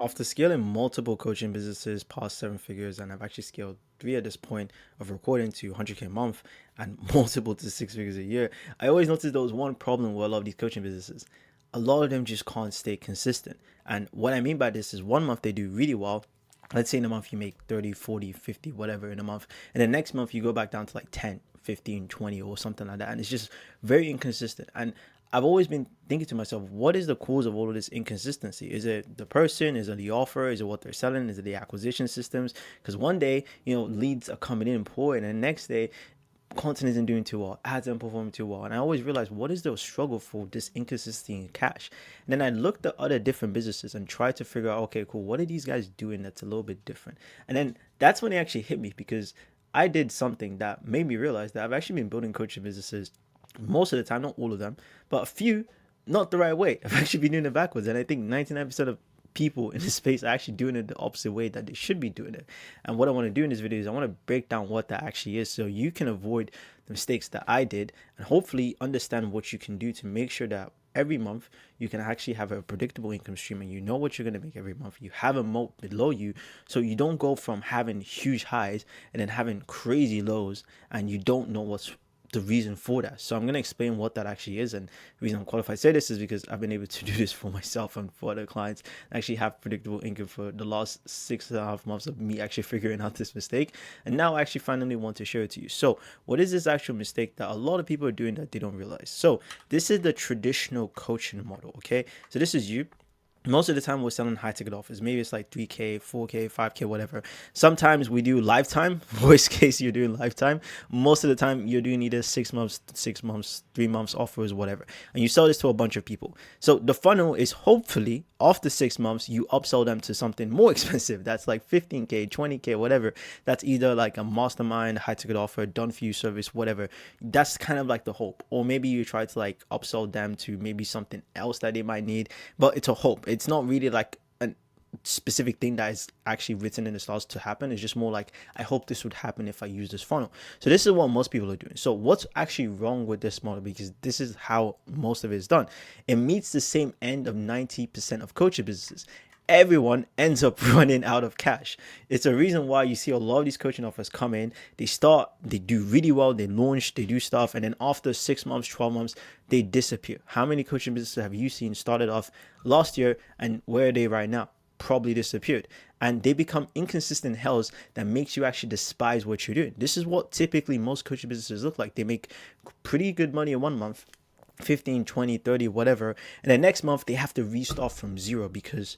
After scaling multiple coaching businesses past seven figures, and I've actually scaled three at this point of recording to 100K a month and multiple to six figures a year, I always noticed there was one problem with a lot of these coaching businesses. A lot of them just can't stay consistent. And what I mean by this is one month they do really well. Let's say in a month you make 30, 40, 50, whatever in a month. And the next month you go back down to like 10, 15, 20 or something like that. And it's just very inconsistent. And I've always been thinking to myself, what is the cause of all of this inconsistency? Is it the person? Is it the offer? Is it what they're selling? Is it the acquisition systems? Because one day, leads are coming in poor, and the next day, content isn't doing too well, ads aren't performing too well. And I always realized, what is the struggle for this inconsistency in cash? And then I looked at other different businesses and tried to figure out, okay, cool, what are these guys doing that's a little bit different? And then that's when it actually hit me, because I did something that made me realize that I've actually been building coaching businesses most of the time, not all of them, but a few, not the right way. I've actually been doing it backwards. And I think 99% of people in this space are actually doing it the opposite way that they should be doing it. And what I want to do in this video is I want to break down what that actually is so you can avoid the mistakes that I did and hopefully understand what you can do to make sure that every month you can actually have a predictable income stream and you know what you're going to make every month. You have a moat below you so you don't go from having huge highs and then having crazy lows and you don't know what's the reason for that. So I'm going to explain what that actually is. And the reason I'm qualified to say this is because I've been able to do this for myself and for other clients. I actually have predictable income for the last 6.5 months of me actually figuring out this mistake. And now I actually finally want to share it to you. So what is this actual mistake that a lot of people are doing that they don't realize? So this is the traditional coaching model. Okay. So this is you. Most of the time we're selling high ticket offers. Maybe it's like 3K, 4K, 5K, whatever. Sometimes we do lifetime. Worst case, you're doing lifetime. Most of the time you're doing either 6 months, 3 months offers, whatever. And you sell this to a bunch of people. So the funnel is hopefully after 6 months, you upsell them to something more expensive. That's like 15K, 20K, whatever. That's either like a mastermind, high ticket offer, done for you service, whatever. That's kind of like the hope. Or maybe you try to like upsell them to maybe something else that they might need, but it's a hope. It's not really like a specific thing that is actually written in the stars to happen. It's just more like, I hope this would happen if I use this funnel. So this is what most people are doing. So what's actually wrong with this model? Because this is how most of it is done. It meets the same end of 90% of coaching businesses. Everyone ends up running out of cash. It's a reason why you see a lot of these coaching offers come in, they do really well, they launch, they do stuff, and then after 6 months, 12 months, they disappear. How many coaching businesses have you seen started off last year and where are they right now? Probably disappeared. And they become inconsistent hells that makes you actually despise what you're doing. This is what typically most coaching businesses look like. They make pretty good money in 1 month, 15, 20, 30, whatever. And the next month they have to restart from zero because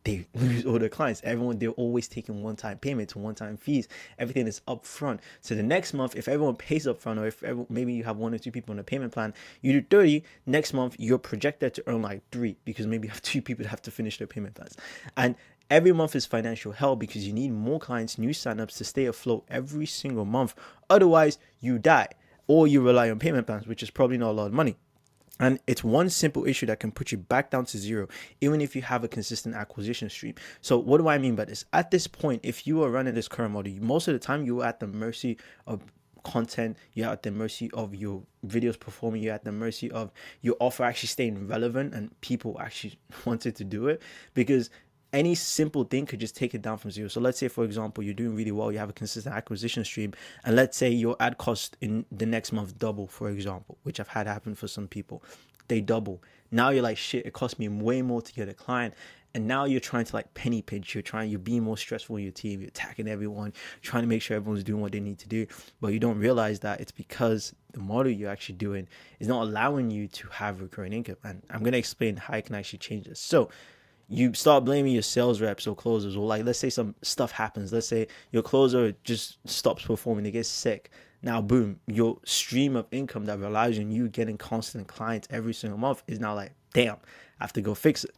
they lose all their clients. They're always taking one-time payments, one-time fees. Everything is upfront. So the next month, if everyone pays upfront, or if maybe you have 1 or 2 people on a payment plan, you do 30. Next month, you're projected to earn like 3 because maybe you have 2 people that have to finish their payment plans. And every month is financial hell because you need more clients, new signups to stay afloat every single month. Otherwise, you die or you rely on payment plans, which is probably not a lot of money. And it's one simple issue that can put you back down to zero, even if you have a consistent acquisition stream. So what do I mean by this? At this point, if you are running this current model, most of the time you're at the mercy of content, you're at the mercy of your videos performing, you're at the mercy of your offer actually staying relevant and people actually wanted to do it, because any simple thing could just take it down from zero. So let's say, for example, you're doing really well, you have a consistent acquisition stream, and let's say your ad cost in the next month double, for example, which I've had happen for some people. They double. Now you're like, shit, it cost me way more to get a client. And now you're trying to like penny pinch. You're being more stressful in your team. You're attacking everyone, trying to make sure everyone's doing what they need to do. But you don't realize that it's because the model you're actually doing is not allowing you to have recurring income. And I'm going to explain how I can actually change this. So you start blaming your sales reps or closers, or like, let's say some stuff happens. Let's say your closer just stops performing, they get sick. Now, boom, your stream of income that relies on you getting constant clients every single month is now like, damn, I have to go fix it.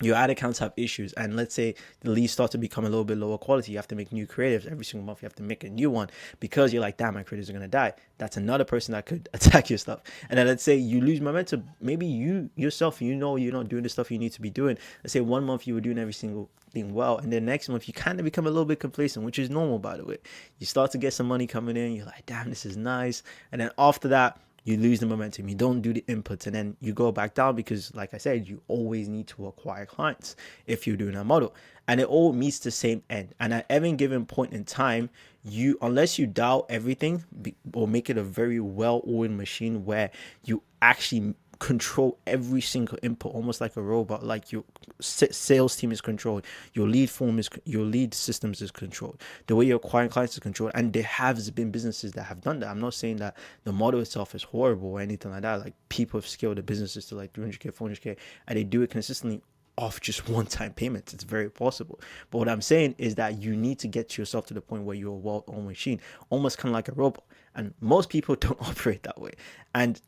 Your ad accounts have issues, and let's say the leads start to become a little bit lower quality. You have to make new creatives every single month. You have to make a new one because you're like, damn, my creatives are gonna die. That's another person that could attack your stuff. And then let's say you lose momentum. Maybe you yourself, you're not doing the stuff you need to be doing. Let's say 1 month you were doing every single thing well, and then next month you kind of become a little bit complacent, which is normal, by the way. You start to get some money coming in. You're like, damn, this is nice. And then after that, you lose the momentum, you don't do the inputs, and then you go back down because, like I said, you always need to acquire clients if you're doing a model. And it all meets the same end. And at every given point in time, you, unless you dial everything or make it a very well-oiled machine where you actually control every single input almost like a robot, like your sales team is controlled, your lead systems is controlled, the way you're acquiring clients is controlled. And there have been businesses that have done that. I'm not saying that the model itself is horrible or anything like that. Like, people have scaled the businesses to like 300k, 400k, and they do it consistently off just one-time payments. It's very possible. But what I'm saying is that you need to get yourself to the point where you're a well-oiled machine, almost kind of like a robot. And most people don't operate that way. And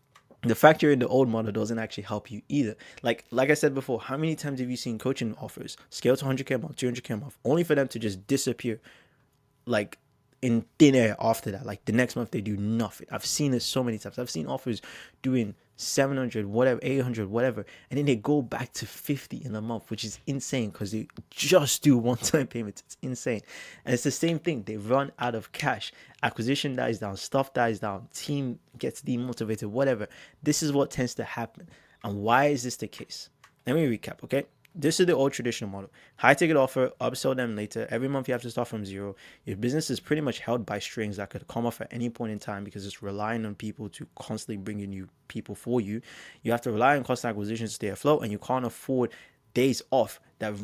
the fact you're in the old model doesn't actually help you either. Like I said before, how many times have you seen coaching offers scale to 100k a month, 200k a month, only for them to just disappear like in thin air after that? Like, the next month they do nothing. I've seen this so many times. I've seen offers doing 700, whatever, 800, whatever, and then they go back to 50 in a month, which is insane because they just do one-time payments. It's insane. And it's the same thing. They run out of cash. Acquisition dies down, stuff dies down, team gets demotivated, whatever. This is what tends to happen. And why is this the case? Let me recap, okay? This is the old traditional model. High ticket offer, upsell them later. Every month you have to start from zero. Your business is pretty much held by strings that could come off at any point in time because it's relying on people to constantly bring in new people for you. You have to rely on constant acquisition to stay afloat, and you can't afford days off that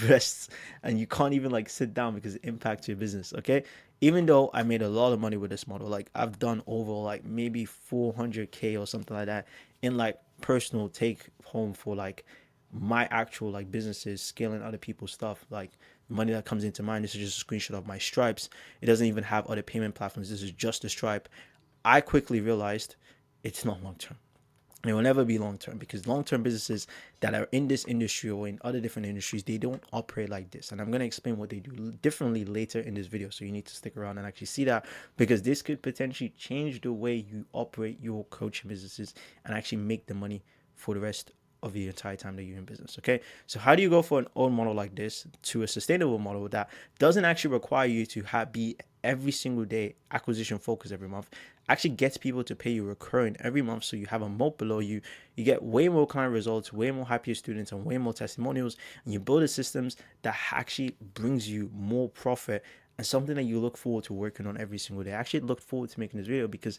rests, and you can't even like sit down because it impacts your business, okay? Even though I made a lot of money with this model, like I've done over like maybe 400k or something like that in like personal take home for like my actual like businesses, scaling other people's stuff, like money that comes into mine. This is just a screenshot of my Stripes. It doesn't even have other payment platforms. This is just a Stripe. I quickly realized it's not long term. It will never be long term because long term businesses that are in this industry or in other different industries, they don't operate like this. And I'm going to explain what they do differently later in this video. So you need to stick around and actually see that, because this could potentially change the way you operate your coaching businesses and actually make the money for the rest of the entire time that you're in business. Okay, so how do you go for an old model like this to a sustainable model that doesn't actually require you to be every single day acquisition focus every month, actually gets people to pay you recurring every month, so you have a moat below you, you get way more client results, way more happier students, and way more testimonials, and you build a systems that actually brings you more profit and something that you look forward to working on every single day. I actually look forward to making this video because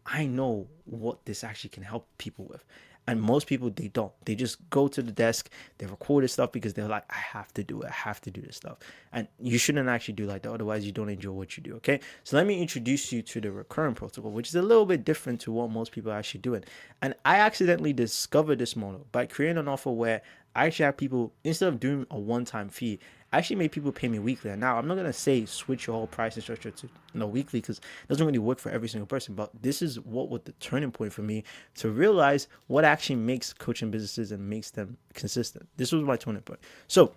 I know what this actually can help people with. And most people, they don't. They just go to the desk, they record this stuff because they're like, I have to do it. I have to do this stuff. And you shouldn't actually do like that. Otherwise, you don't enjoy what you do, okay? So let me introduce you to the recurring protocol, which is a little bit different to what most people are actually doing. And I accidentally discovered this model by creating an offer where I actually have people, instead of doing a one-time fee, I actually made people pay me weekly. And now I'm not going to say switch your whole pricing structure to weekly, because it doesn't really work for every single person. But this is what was the turning point for me to realize what actually makes coaching businesses and makes them consistent. This was my turning point. So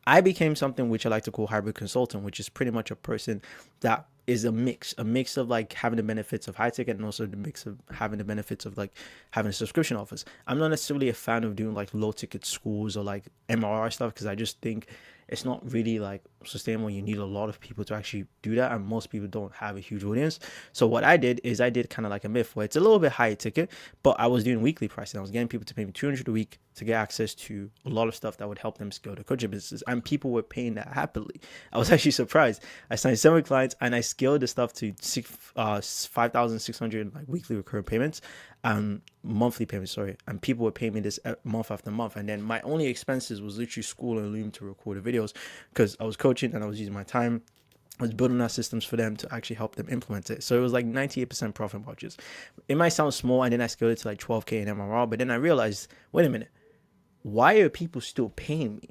I became something which I like to call hybrid consultant, which is pretty much a person that is a mix of like having the benefits of high ticket and also the mix of having the benefits of like having a subscription offers. I'm not necessarily a fan of doing like low ticket schools or like MRR stuff, because I just think it's not really like sustainable. You need a lot of people to actually do that, and most people don't have a huge audience. So what I did is I did kind of like a myth where it's a little bit higher ticket, but I was doing weekly pricing. I was getting people to pay me $200 a week to get access to a lot of stuff that would help them scale their coaching businesses, and people were paying that happily. I was actually surprised. I signed 7 clients and I scaled the stuff to 5,600 like weekly recurring payments, monthly payments, sorry, and people were paying me this month after month. And then my only expenses was literally school and Loom to record the videos, because I was coaching and I was using my time. I was building out systems for them to actually help them implement it. So it was like 98% profit margins. It might sound small, and then I scaled it to like 12k in MRR, but then I realized, wait a minute, why are people still paying me?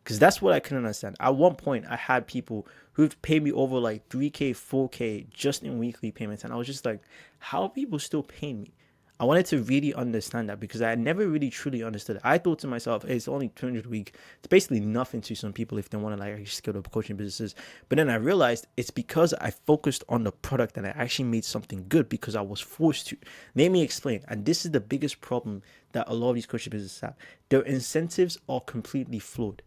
Because that's what I couldn't understand. At one point, I had people who've paid me over like 3k, 4k just in weekly payments, and I was just like, how are people still paying me? I wanted to really understand that, because I had never really truly understood it. I thought to myself, hey, it's only 200 a week. It's basically nothing to some people if they want to like actually scale up coaching businesses. But then I realized it's because I focused on the product and I actually made something good because I was forced to. Let me explain. And this is the biggest problem that a lot of these coaching businesses have. Their incentives are completely flawed.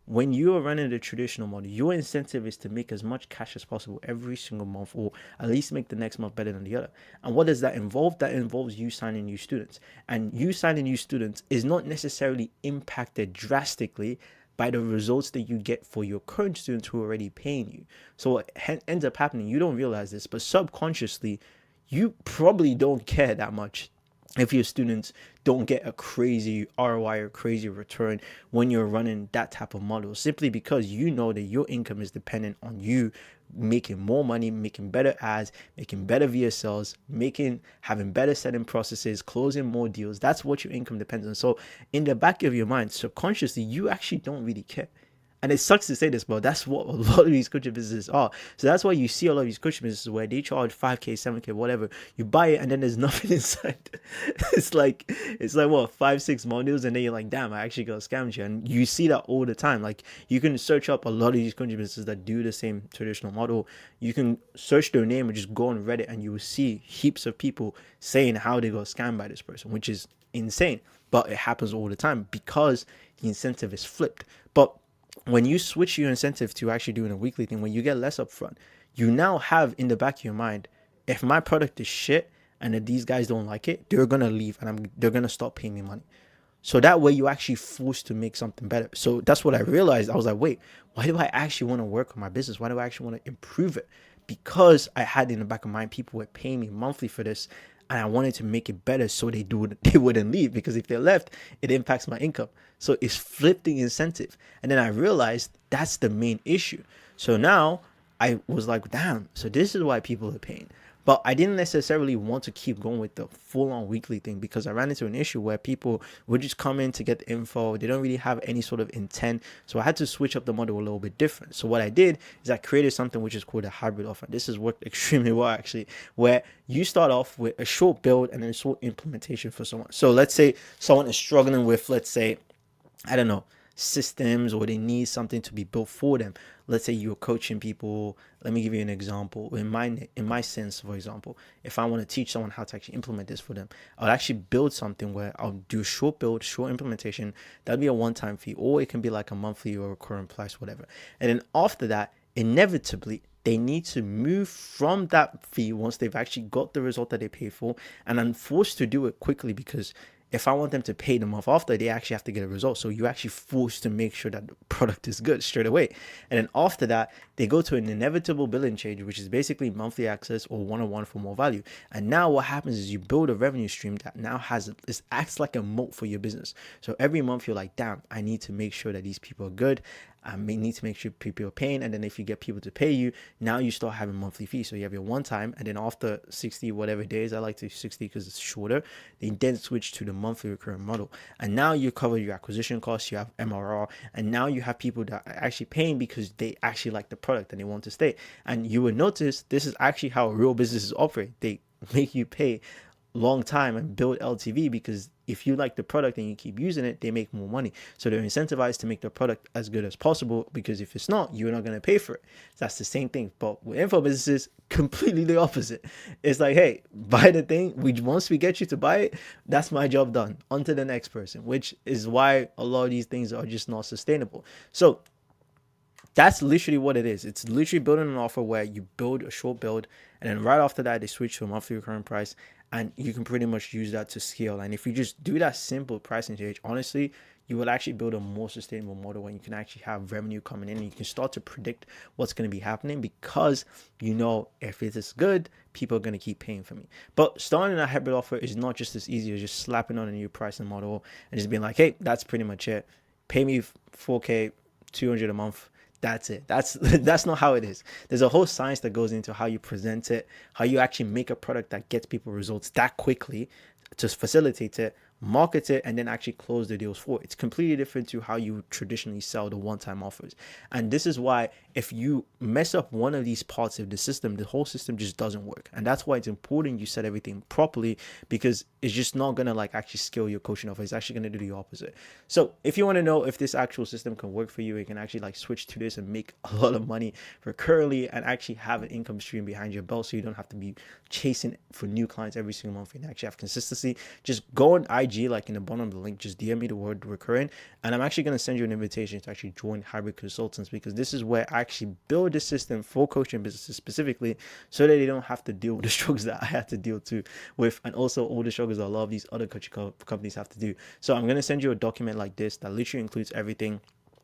when you are running the traditional model, your incentive is to make as much cash as possible every single month, or at least make the next month better than the other. And what does that involve? That involves you signing new students. And you signing new students is not necessarily impacted drastically by the results that you get for your current students who are already paying you. So what ends up happening, you don't realize this, but subconsciously, you probably don't care that much if your students don't get a crazy ROI or crazy return when you're running that type of model, simply because you know that your income is dependent on you making more money, making better ads, making better VSLs, having better selling processes, closing more deals. That's what your income depends on. So in the back of your mind, subconsciously, you actually don't really care. And it sucks to say this, but that's what a lot of these coaching businesses are. So that's why you see a lot of these coaching businesses where they charge 5K, 7K, whatever. You buy it and then there's nothing inside. it's like what, 5, 6 modules, and then you're like, damn, I actually got scammed you. And you see that all the time. Like, you can search up a lot of these coaching businesses that do the same traditional model. You can search their name and just go on Reddit, and you will see heaps of people saying how they got scammed by this person, which is insane. But it happens all the time because the incentive is flipped. But when you switch your incentive to actually doing a weekly thing, when you get less upfront, you now have in the back of your mind, if my product is shit and if these guys don't like it, they're gonna leave and they're gonna stop paying me money. So that way you're actually forced to make something better. So that's what I realized. I was like, wait, why do I actually want to work on my business? Why do I actually want to improve it? Because I had in the back of my mind, people were paying me monthly for this, and I wanted to make it better so they wouldn't leave, because if they left, it impacts my income. So it's flipping incentive. And then I realized that's the main issue. So now I was like, damn, so this is why people are paying. But I didn't necessarily want to keep going with the full-on weekly thing, because I ran into an issue where people would just come in to get the info. They don't really have any sort of intent. So I had to switch up the model a little bit different. So what I did is I created something which is called a hybrid offer. This has worked extremely well, actually, where you start off with a short build and then a short implementation for someone. So let's say someone is struggling with, let's say, I don't know, systems, or they need something to be built for them. Let's say you're coaching people. Let me give you an example. In my sense, for example, if I want to teach someone how to actually implement this for them, I'll actually build something where I'll do a short build, short implementation. That'll be a one-time fee, or it can be like a monthly or a current price, whatever. And then after that, inevitably, they need to move from that fee once they've actually got the result that they pay for. And I'm forced to do it quickly, because if I want them to pay the month after, they actually have to get a result. So you're actually forced to make sure that the product is good straight away. And then after that, they go to an inevitable billing change, which is basically monthly access or one-on-one for more value. And now what happens is you build a revenue stream that now this acts like a moat for your business. So every month you're like, damn, I need to make sure that these people are good. I need to make sure people are paying. And then if you get people to pay you, now you start having monthly fees. So you have your one time, and then after 60 whatever days, I like to 60 because it's shorter, they then switch to the monthly recurring model. And now you cover your acquisition costs, you have MRR, and now you have people that are actually paying because they actually like the product and they want to stay. And you will notice this is actually how real businesses operate. They make you pay long time and build LTV, because if you like the product and you keep using it, they make more money. So they're incentivized to make the product as good as possible, because if it's not, you're not going to pay for it. So that's the same thing. But with info businesses, completely the opposite. It's like, hey, buy the thing. Once we get you to buy it, that's my job done. On to the next person, which is why a lot of these things are just not sustainable. So that's literally what it is. It's literally building an offer where you build a short build, and then right after that, they switch to a monthly recurring price, and you can pretty much use that to scale. And if you just do that simple pricing change, honestly, you will actually build a more sustainable model when you can actually have revenue coming in, and you can start to predict what's going to be happening, because you know if it is good, people are going to keep paying for me. But starting a hybrid offer is not just as easy as just slapping on a new pricing model and just being like, hey, that's pretty much it. Pay me 4K, 200 a month. That's it. That's not how it is. There's a whole science that goes into how you present it, how you actually make a product that gets people results that quickly, to facilitate it, market it, and then actually close the deals for it. It's completely different to how you traditionally sell the one-time offers. And this is why if you mess up one of these parts of the system, the whole system just doesn't work. And that's why it's important you set everything properly, because it's just not going to like actually scale your coaching offer. It's actually going to do the opposite. So if you want to know if this actual system can work for you, you can actually like switch to this and make a lot of money recurrently and actually have an income stream behind your belt, so you don't have to be chasing for new clients every single month and actually have consistency. Just go on IG, like in the bottom of the link, just DM me the word recurring, and I'm actually going to send you an invitation to actually join Hybrid Consultants, because this is where I actually build a system for coaching businesses specifically, so that they don't have to deal with the struggles that I had to deal with, and also all the struggles that a lot of these other coaching companies have to do. So I'm going to send you a document like this that literally includes everything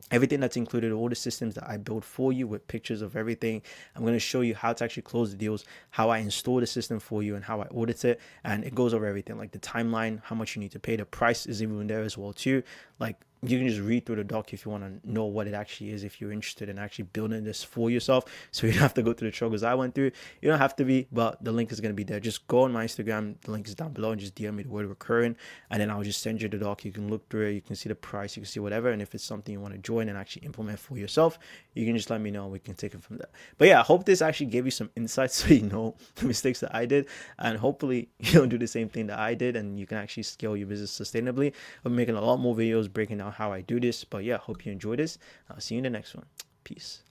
that's included, all the systems that I build for you with pictures of everything. I'm going to show you how to actually close the deals, how I install the system for you, and how I audit it. And it goes over everything, like the timeline, how much you need to pay. The price is even there as well too. Like, you can just read through the doc if you want to know what it actually is, if you're interested in actually building this for yourself, so you don't have to go through the struggles I went through. You don't have to be, but the link is going to be there. Just go on my Instagram, the link is down below, and just DM me the word recurring, and then I'll just send you the doc. You can look through it, you can see the price, you can see whatever, and if it's something you want to join and actually implement for yourself, you can just let me know, and we can take it from there. But yeah, I hope this actually gave you some insights so you know the mistakes that I did, and hopefully you don't do the same thing that I did, and you can actually scale your business sustainably. I'm making a lot more videos breaking down how I do this. But yeah, hope you enjoyed this. I'll see you in the next one. Peace.